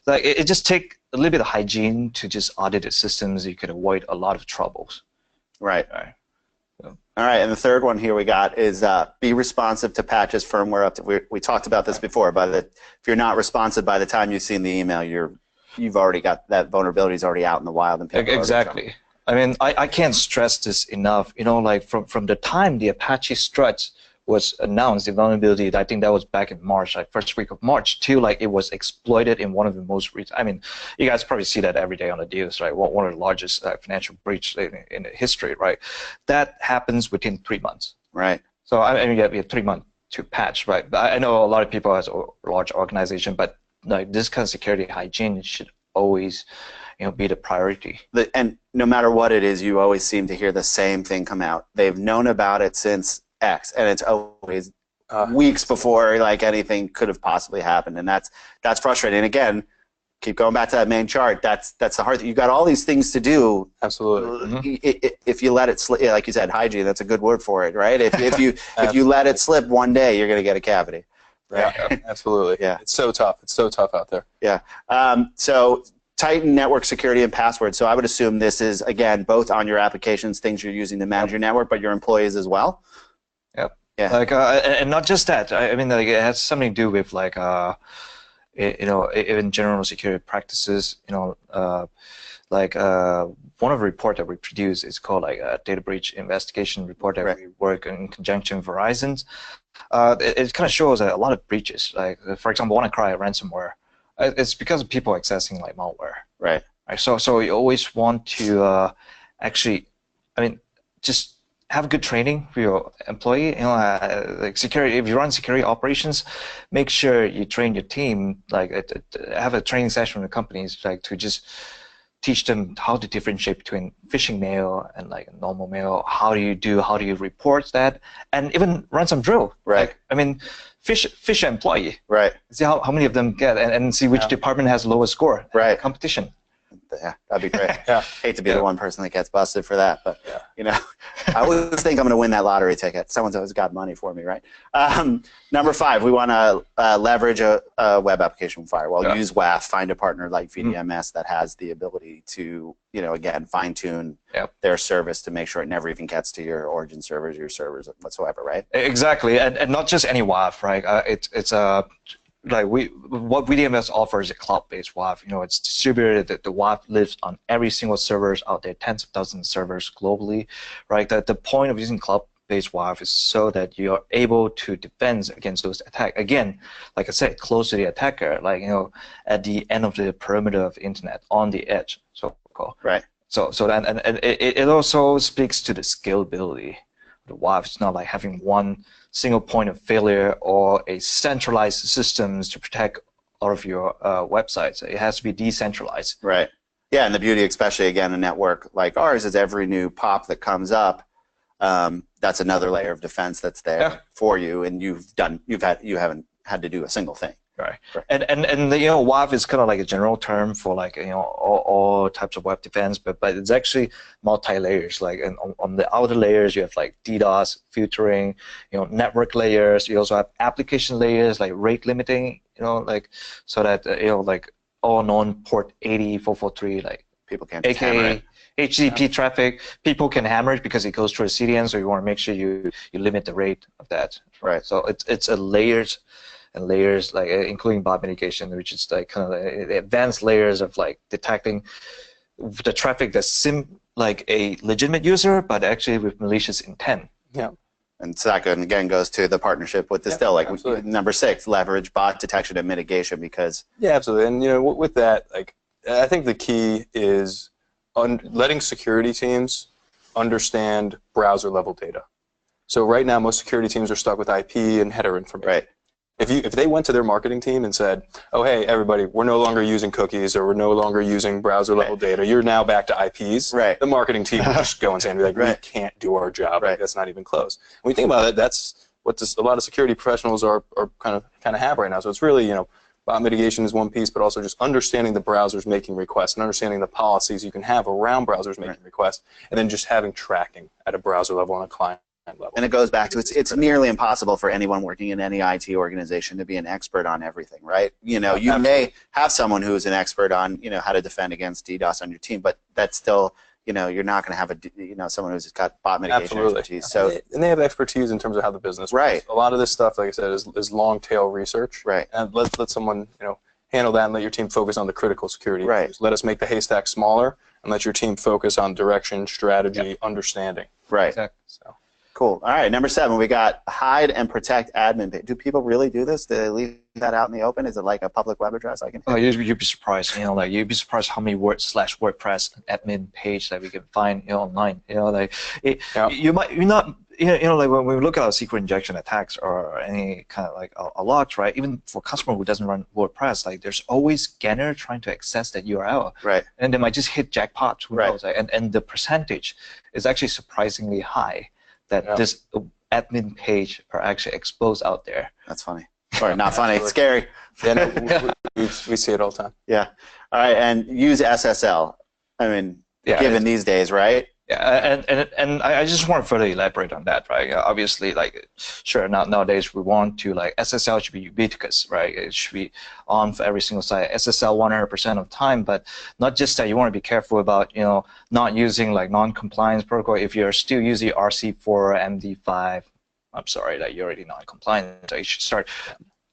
like it just take a little bit of hygiene to just audit the systems. You could avoid a lot of troubles.
Right. So. All right, and the third one here we got is be responsive to patches, firmware update. We talked about this before, but if you're not responsive by the time you've seen the email, you've already got that vulnerability is already out in the wild. And
exactly. I mean, I can't stress this enough. Like from the time the Apache struts was announced, the vulnerability, I think that was back in March, like first week of March, till like it was exploited in one of the most recent. I mean, you guys probably see that every day on the news, right? One of the largest financial breach in history, right? That happens within 3 months.
Right.
So I mean, you have 3 months to patch, right? I know a lot of people has a large organization, but like this kind of security hygiene should always, be the priority.
And no matter what it is, you always seem to hear the same thing come out. They've known about it since X, and it's always weeks before like anything could have possibly happened, and that's frustrating. And again, keep going back to that main chart. That's the hard thing. You've got all these things to do.
Absolutely.
If you let it slip, like you said, hygiene. That's a good word for it, right? If you let it slip one day, you're going to get a cavity. Right?
Yeah, absolutely. Yeah, it's so tough. It's so tough out there.
Yeah. So tighten network security and passwords. So I would assume this is again both on your applications, things you're using to manage your network, but your employees as well.
Yep.
Yeah.
Like, and not just that. I mean, like, it has something to do with like, even general security practices. Like one of the reports that we produce is called like a data breach investigation report that we work in conjunction with Verizon. It kind of shows a lot of breaches. Like, for example, WannaCry ransomware. It's because of people accessing like malware.
Right.
So you always want to actually, I mean, just have good training for your employee. Like security. If you run security operations, make sure you train your team. Like have a training session with companies, like to just teach them how to differentiate between phishing mail and like normal mail. How do you report that, and even run some drill.
Right.
Like, I mean, fish an employee.
Right.
See how many of them get, and see which department has the lowest score.
Right.
Competition.
Yeah, that'd be great. Hate to be the one person that gets busted for that, but I always think I'm going to win that lottery ticket. Someone's always got money for me, right? Number 5, we want to leverage a web application firewall. Use WAF. Find a partner like VDMS that has the ability to, again, fine-tune their service to make sure it never even gets to your origin servers, your servers whatsoever, right?
Exactly, and not just any WAF, right? It's a like what VDMS offers is a cloud-based WAF. It's distributed. The WAF lives on every single servers out there, tens of thousands of servers globally, right? The point of using cloud-based WAF is so that you are able to defend against those attacks. Again, like I said, close to the attacker, like at the end of the perimeter of the internet, on the edge, so called.
Right.
So then, and it also speaks to the scalability of the WAF. It's not like having one single point of failure or a centralized systems to protect all of your websites. It has to be decentralized.
Right. Yeah, and the beauty, especially again, a network like ours, is every new pop that comes up, that's another layer of defense that's there for you, and you haven't had to do a single thing.
Right. And WAF is kind of like a general term for like all types of web defense, but it's actually multi-layers. Like on the outer layers, you have like DDoS filtering, network layers. You also have application layers like rate limiting, like so that like all non-port 80.443 like
people can't just hammer it.
HTTP traffic, people can hammer it because it goes through a CDN, so you want to make sure you limit the rate of that.
Right.
So it's a layers and layers, like including bot mitigation, which is like kind of the advanced layers of like detecting the traffic that's like a legitimate user, but actually with malicious intent.
Yeah. And so that again goes to the partnership with Distil, like number 6, leverage bot detection and mitigation, because
absolutely. And with that, like I think the key is letting security teams understand browser level data. So right now, most security teams are stuck with IP and header information.
Right.
If they went to their marketing team and said, oh, hey, everybody, we're no longer using cookies or we're no longer using browser level data, you're now back to IPs, the marketing team would just go insane and be like, we can't do our job. Like, that's not even close. When you think about it, that's what a lot of security professionals are kind of have right now. So it's really, bot mitigation is one piece, but also just understanding the browsers making requests and understanding the policies you can have around browsers making requests, and then just having tracking at a browser level and a client level.
And it goes back to it's nearly impossible for anyone working in any IT organization to be an expert on everything, right? You may have someone who's an expert on how to defend against DDoS on your team, but that's still you're not going to have someone who's got bot mitigation expertise. So
and they have expertise in terms of how the business works. A lot of this stuff, like I said, is long tail research.
Right.
And let someone handle that and let your team focus on the critical security issues. Let us make the haystack smaller and let your team focus on direction, strategy, understanding.
Right.
Exactly.
So.
Cool. All right, number 7, we got hide and protect admin page. Do people really do this? Do they leave that out in the open? Is it like a public web address I can?
Oh, you'd be surprised. Like you'd be surprised how many /WordPress admin page that we can find online. Like you might not. Like when we look at secret injection attacks or any kind of like a lot, right? Even for a customer who doesn't run WordPress, like there's always scanner trying to access that URL.
Right.
And they might just hit jackpot. Who knows? And the percentage is actually surprisingly high that this admin page are actually exposed out there.
That's funny. Or not funny. It's scary.
We see it all the time.
Yeah. All right, and use SSL. I mean, given these days, right?
Yeah, and I just want to further elaborate on that, right? Obviously, like, sure, nowadays we want to, like, SSL should be ubiquitous, right? It should be on for every single site, SSL 100% of the time, but not just that. You want to be careful about, not using, like, non-compliance protocol. If you're still using RC4, MD5, I'm sorry, that you're already non-compliant. So you should start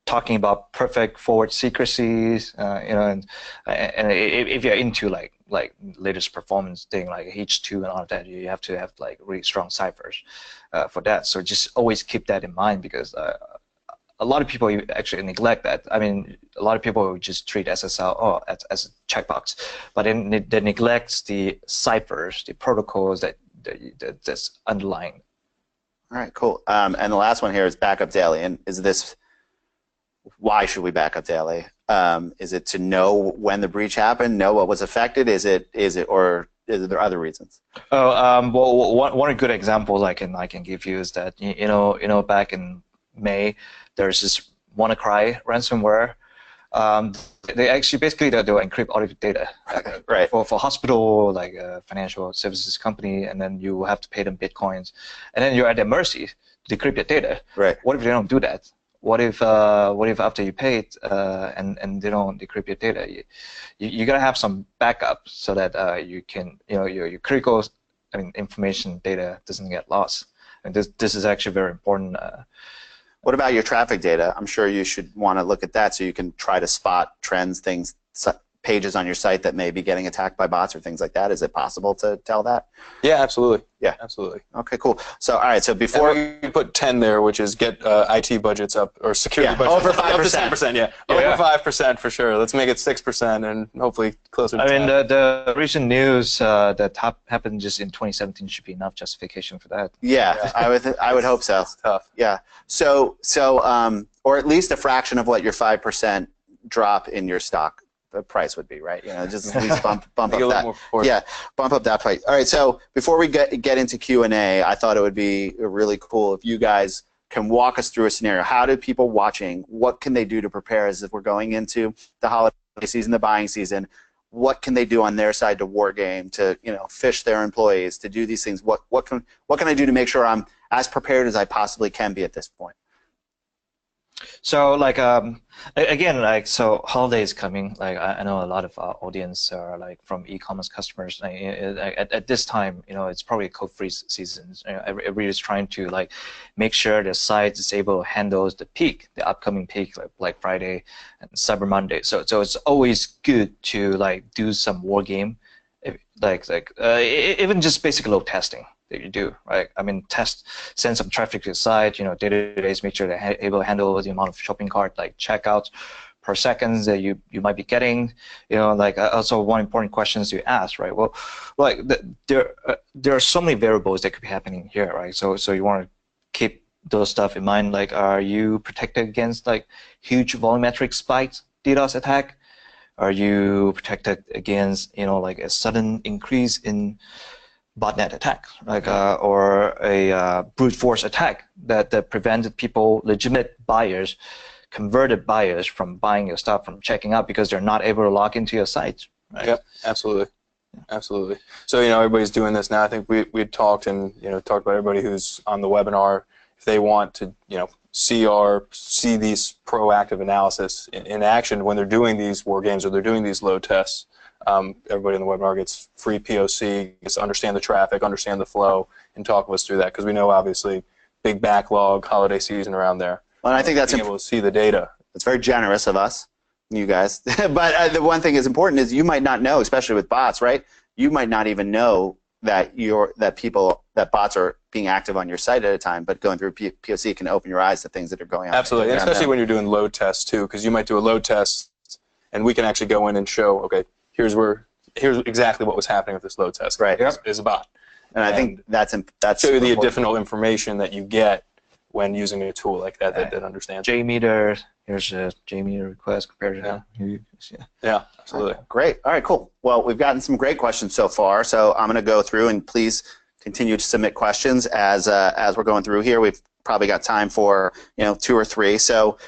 talking about perfect forward secrecies, and if you're into like latest performance thing like H2 and all of that, you have to have like really strong ciphers for that. So just always keep that in mind, because a lot of people actually neglect that. I mean, a lot of people just treat SSL as a checkbox, but then they neglect the ciphers, the protocols that's underlying.
All right, cool. And the last one here is backup daily. And why should we back up daily? Is it to know when the breach happened, know what was affected? Or is there other reasons?
Oh, well, one good example I can give you is that back in May, there's this WannaCry ransomware. They actually basically they'll encrypt all of your data,
right?
For hospital, like a financial services company, and then you have to pay them bitcoins, and then you're at their mercy to decrypt your data.
Right.
What if they don't do that? What if after you pay it and they don't decrypt your data? You gotta have some backup so that you can your critical information data doesn't get lost. And this is actually very important.
What about your traffic data? I'm sure you should want to look at that so you can try to spot trends, things pages on your site that may be getting attacked by bots or things like that? Is it possible to tell that?
Yeah, absolutely.
Yeah,
absolutely.
Okay, cool. So, all right. So before
we put 10 there, which is get IT budgets up or security budgets
over 5%.
Up to 10%. Yeah, over 5% for sure. Let's make it 6% and hopefully closer to 10.
I mean, the recent news that happened just in 2017 should be enough justification for that.
Yeah, I would hope so.
It's tough.
Yeah. Or at least a fraction of what your 5% drop in your stock the price would be, right? You know, just at least bump up that. Yeah, bump up that price. All right. So before we get into Q&A, I thought it would be really cool if you guys can walk us through a scenario. How do people watching, what can they do to prepare as if we're going into the holiday season, the buying season? What can they do on their side to war game, to fish their employees, to do these things? What can I do to make sure I'm as prepared as I possibly can be at this point?
So like again, like, so holiday is coming. Like I know a lot of our audience are like from e-commerce customers. At this time, it's probably a code-free season. Everybody's trying to like make sure their site is able to handle the upcoming peak, like Black Friday and Cyber Monday. So it's always good to like do some war game, even just basic load testing that you do, right? I mean, send some traffic to the site, database, make sure they're able to handle the amount of shopping cart, like checkouts per second that you might be getting. Also one important question to ask, right? Well, like there are so many variables that could be happening here, right? So you want to keep those stuff in mind. Like, are you protected against like huge volumetric spikes, DDoS attack? Are you protected against like a sudden increase in botnet attack, or a brute force attack that prevented people, legitimate buyers, converted buyers from buying your stuff, from checking out because they're not able to log into your site? Right?
Yep, absolutely, absolutely. So everybody's doing this now. I think we talked and talked about everybody who's on the webinar. If they want to see these proactive analysis in action when they're doing these war games or they're doing these load tests. Everybody in the webinar gets free POC, gets to understand the traffic, understand the flow, and talk us through that, because we know obviously big backlog, holiday season around there.
Well, and I think that's
being able to see the data.
It's very generous of us, you guys. But the one thing is important is you might not know, especially with bots, right? You might not even know that bots are being active on your site at a time, but going through POC can open your eyes to things that are going on.
Absolutely, and especially when you're doing load tests too, because you might do a load test, and we can actually go in and show, okay, here's exactly what was happening with this load test.
Right.
Is a bot.
And I think that's
show you the additional information that you get when using a tool like that that understands.
JMeter, here's a JMeter request compared to that.
Yeah, absolutely.
Great. All right, cool. Well, we've gotten some great questions so far, so I'm going to go through, and please continue to submit questions as we're going through here. We've probably got time for 2 or 3. So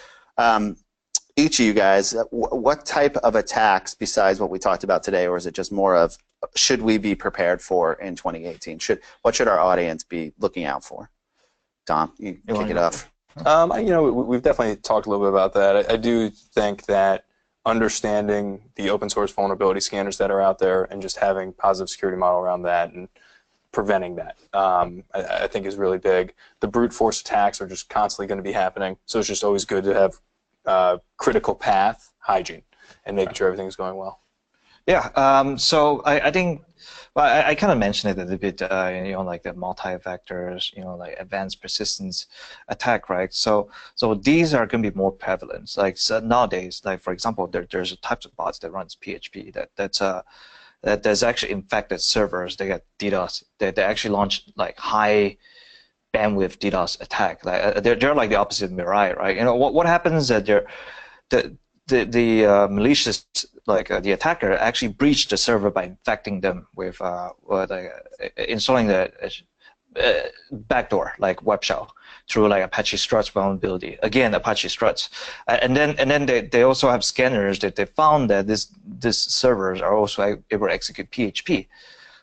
each of you guys, what type of attacks besides what we talked about today, or is it just more of should we be prepared for in 2018? What should our audience be looking out for? Dom, you kick it off.
We've definitely talked a little bit about that. I do think that understanding the open source vulnerability scanners that are out there and just having positive security model around that and preventing that, I think is really big. The brute force attacks are just constantly going to be happening, so it's just always good to have critical path hygiene and making sure everything's going well.
Yeah, so I think, well, I kind of mentioned it a little bit, like the multi-vectors, like advanced persistence attack, right? So these are going to be more prevalent. Like so nowadays, like for example, there's types of bots that runs PHP that's actually infected servers. They get DDoS. They actually launch like high bandwidth DDoS attack. Like they're like the opposite of Mirai, right? What happens is that the malicious, the attacker, actually breached the server by infecting them with installing the backdoor, like web shell, through like Apache Struts vulnerability. Again, Apache Struts, and then they also have scanners that they found that these servers are also able to execute PHP.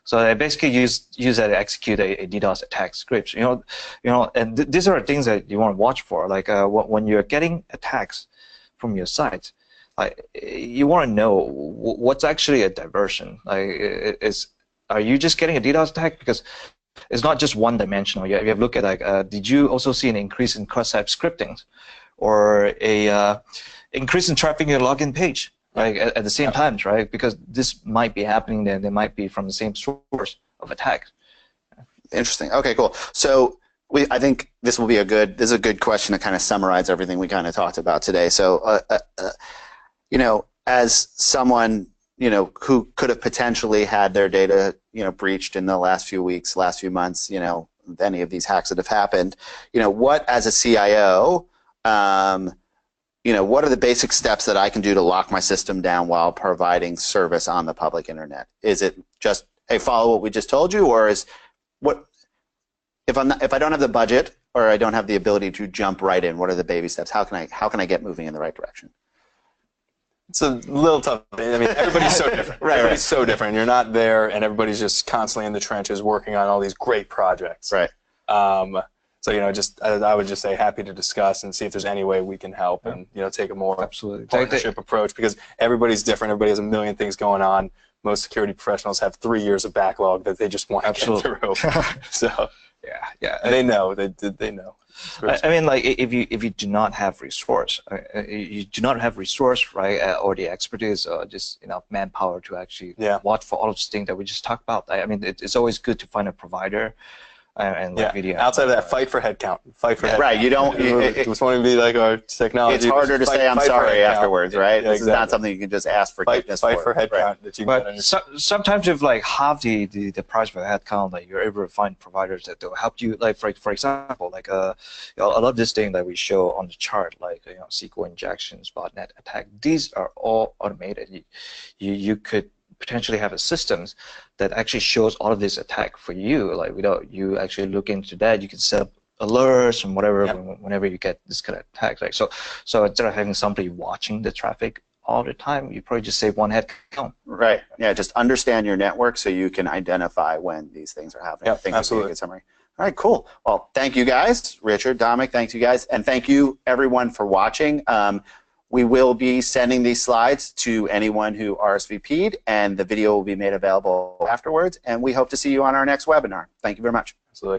So they basically use that to execute a DDoS attack script. And these are things that you want to watch for. Like when you're getting attacks from your site, you want to know what's actually a diversion. Are you just getting a DDoS attack? Because it's not just one-dimensional. You have to look at did you also see an increase in cross-site scripting, or a increase in traffic in your login page? right? At the same time, right? Because this might be happening, then they might be from the same source of attack.
Interesting. Okay, cool. So I think this will be this is a good question to kind of summarize everything we kind of talked about today. So, you know, as someone, you know, who could have potentially had their data, you know, breached in the last few weeks, last few months, you know, any of these hacks that have happened, you know, what as a CIO, you know, what are the basic steps that I can do to lock my system down while providing service on the public internet? Is it just, hey, follow what we just told you, or is what if I don't have the budget or I don't have the ability to jump right in? What are the baby steps? How can I get moving in the right direction?
It's a little tough. I mean, everybody's so different. Everybody's so different. You're not there, and everybody's just constantly in the trenches working on all these great projects.
Right.
So, you know, I would just say happy to discuss and see if there's any way we can help and, you know, take a more partnership approach, because everybody's different. Everybody has a million things going on. Most security professionals have 3 years of backlog that they just want to get through. So, yeah, they know. They know.
I mean, like, if you do not have resource, right, or the expertise, or just enough manpower to actually watch for all of these things that we just talked about. I mean, it's always good to find a provider. And like VDMS.
Outside of that, fight for headcount. Fight for headcount.
Right. You don't.
Just want to be like our technology.
It's harder to say I'm sorry afterwards, right?
Yeah,
this is not something you can just ask forgiveness for.
Fight for headcount. That you
but sometimes with like half the price per headcount, like you're able to find providers that will help you. Like for example, like I love this thing that we show on the chart, like SQL injections, botnet attack. These are all automated. You could potentially have a systems that actually shows all of this attack for you, like without you actually look into that. You can set up alerts and whatever whenever you get this kind of attack. Like so instead of having somebody watching the traffic all the time, you probably just save one head count.
Right. Yeah. Just understand your network so you can identify when these things are happening. I think that's a good summary. All right. Cool. Well, thank you guys, Richard, Dominick. Thank you guys, and thank you everyone for watching. We will be sending these slides to anyone who RSVP'd, and the video will be made available afterwards, and we hope to see you on our next webinar. Thank you very much.